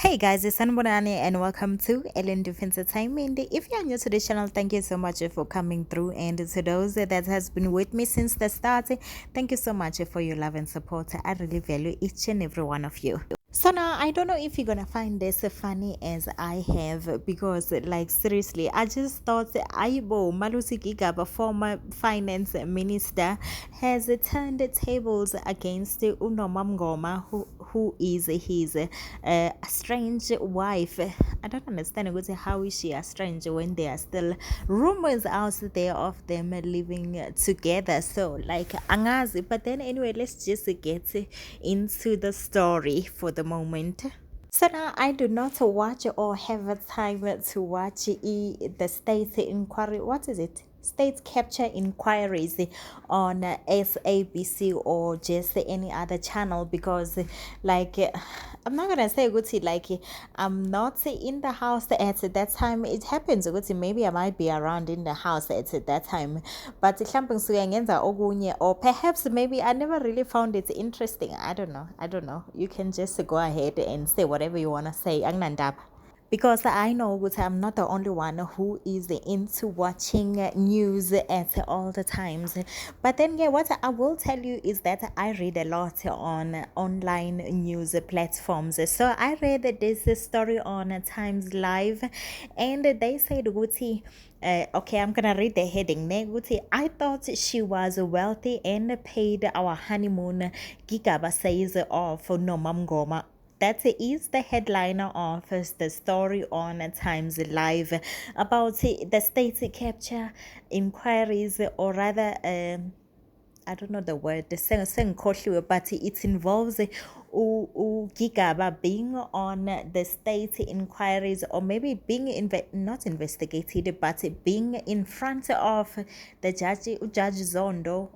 Hey guys, it's Anbonani and welcome to Ellen Defense Entertainment. If you are new to the channel, thank you so much for coming through. And to those that has been with me since the start, thank you so much for your love and support. I really value each and every one of you. So now I don't know if you're gonna find this funny as I have, because like seriously, I just thought Aibo Malusi Gigaba, former finance minister, has turned the tables against Norma Mngoma, who is his strange wife. I don't understand how is she a stranger when there are still rumors out there of them living together. So like angazi, but then anyway, let's just get into the story for the moment. So now I do not watch or have time to watch the state inquiry. What is it? State capture inquiries on SABC or just any other channel, because like I'm not gonna say good like I'm not in the house at that time. It happens good maybe I might be around in the house at that time, but or perhaps maybe I never really found it interesting. I don't know. You can just go ahead and say whatever you wanna say. Because I know that I'm not the only one who is into watching news at all the times. But then, yeah, what I will tell you is that I read a lot on online news platforms. So I read this story on Times Live, and they said, Guti, okay, I'm gonna read the heading. Guti, I thought she was wealthy and paid our honeymoon. Gigaba says of Norma Mngoma. That is the headliner of the story on Times Live about the state capture inquiries, or rather, I don't know the word, but it involves Gigaba being on the state inquiries, or maybe being not investigated, but being in front of the Judge Zondo.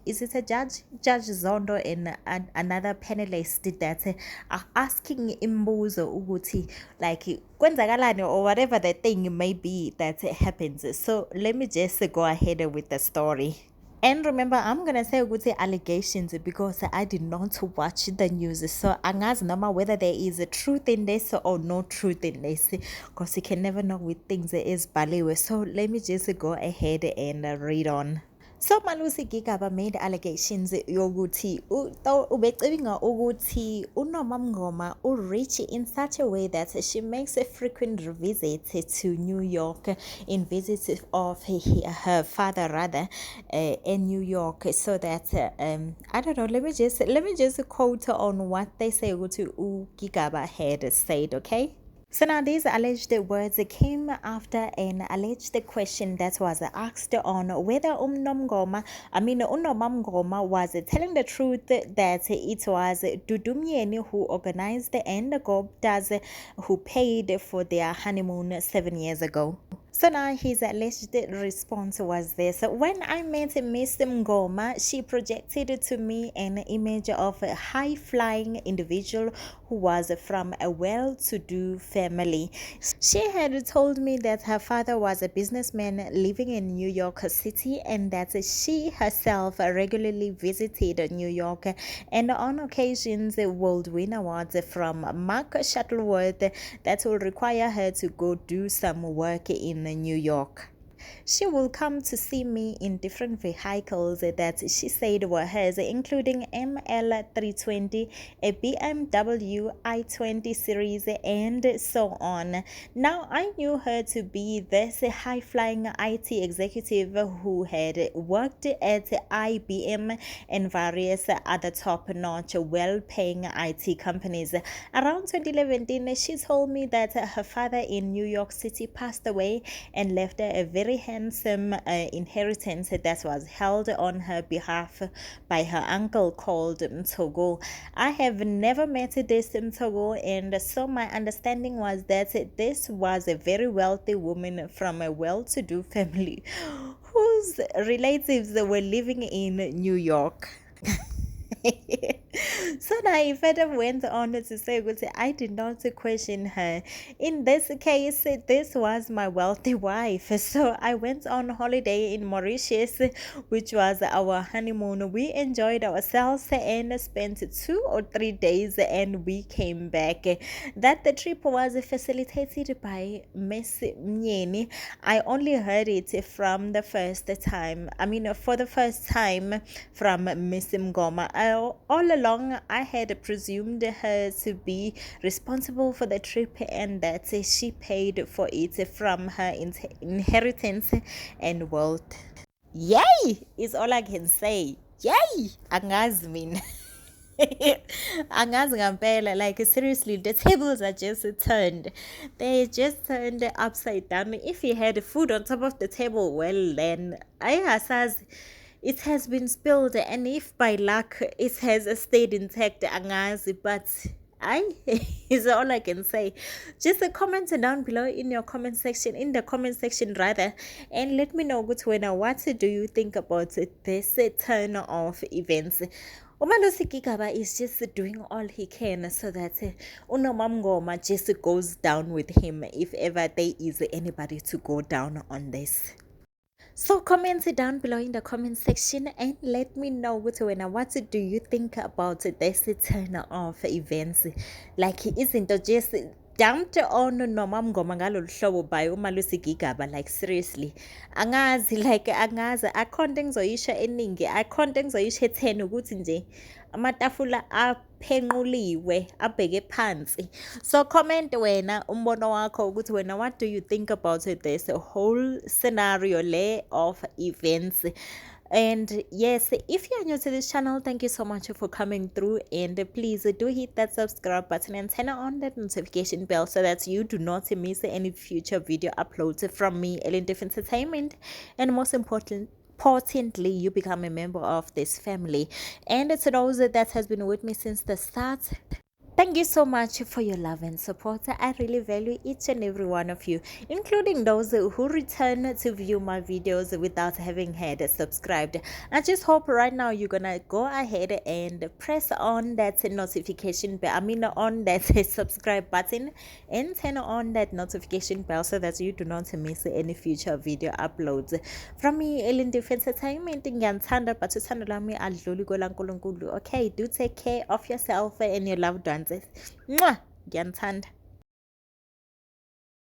Is it a Judge Zondo and another panelist that are asking imbuzo ukuthi like kwenzakalani, or whatever the thing may be that happens. So let me just go ahead with the story. And remember, I'm gonna say ukuthi allegations because I did not watch the news. So angazi noma whether there is a truth in this or no truth in this, because you can never know with things is baliwe. So let me just go ahead and read on. So Malusi Gigaba made allegations yokuthi ubecabanga ukuthi uNorma Mngoma rich in such a way that she makes a frequent visits to New York in visits of her father, rather, in New York, so that I don't know, let me just quote on what they say ukuthi Gigaba had said, okay? So now these alleged words came after an alleged question that was asked on whether Unomgoma was telling the truth that it was Dudumyeni who organized and Gobdas who paid for their honeymoon 7 years ago. So now his alleged response was this: when I met Miss Mngoma, she projected to me an image of a high-flying individual who was from a well-to-do family. She had told me that her father was a businessman living in New York City, and that she herself regularly visited New York and on occasions would win awards from Mark Shuttleworth that will require her to go do some work in New York. She will come to see me in different vehicles that she said were hers, including ML320, a BMW i20 series, and so on. Now, I knew her to be this high-flying IT executive who had worked at IBM and various other top-notch, well-paying IT companies. Around 2011, she told me that her father in New York City passed away and left her a very handsome inheritance that was held on her behalf by her uncle called Mtogo. I have never met this Mtogo, and so my understanding was that this was a very wealthy woman from a well-to-do family whose relatives were living in New York. So now he further went on to say, I did not question her. In this case, this was my wealthy wife. So I went on holiday in Mauritius, which was our honeymoon. We enjoyed ourselves and spent 2 or 3 days and we came back. That the trip was facilitated by Miss Mnyeni. I only heard it from the first time. I mean, for the first time from Miss Mngoma. All along, I had presumed her to be responsible for the trip and that she paid for it from her inheritance and wealth. Yay! Is all I can say. Yay! Angazi mina. Angazi ngampela, like seriously, the tables are just turned. They just turned upside down. If you had food on top of the table, well then I asazi it has been spilled, and if by luck it has stayed intact, angazi, but I is all I can say. Just a comment down below in your comment section, in the comment section rather, and let me know what do you think about this turn of events. Malusi Gigaba is just doing all he can so that Mngoma just goes down with him if ever there is anybody to go down on this. So comment it down below in the comment section and let me know what do you think about this turn of events. Like isn't it just dumped on Norma Mngoma ngalolu hlobo by uMalusi Gigaba, like seriously angazi, like angazi akhonto engizoyisho eningi, akhonto engizoyisho etheni ukuthi nje amatafula aphenquliwe abheke phansi. So comment wena umbono wakho ukuthi what do you think about this whole scenario le of events. And yes, if you're new to this channel, thank you so much for coming through, and please do hit that subscribe button and turn on that notification bell so that you do not miss any future video uploads from me, Ellen Entertainment. And most importantly, you become a member of this family. And to those that has been with me since the start, thank you so much for your love and support. I really value each and every one of you, including those who return to view my videos without having had subscribed. I just hope right now you're gonna go ahead and press on that notification bell. I mean on that subscribe button and turn on that notification bell so that you do not miss any future video uploads from me, Ellen Entertainment. Ngiyanthanda but uthando lwami aludluli kwelaNkulunkulu. Okay, do take care of yourself and your loved ones. Mwah! Ngiyanthanda.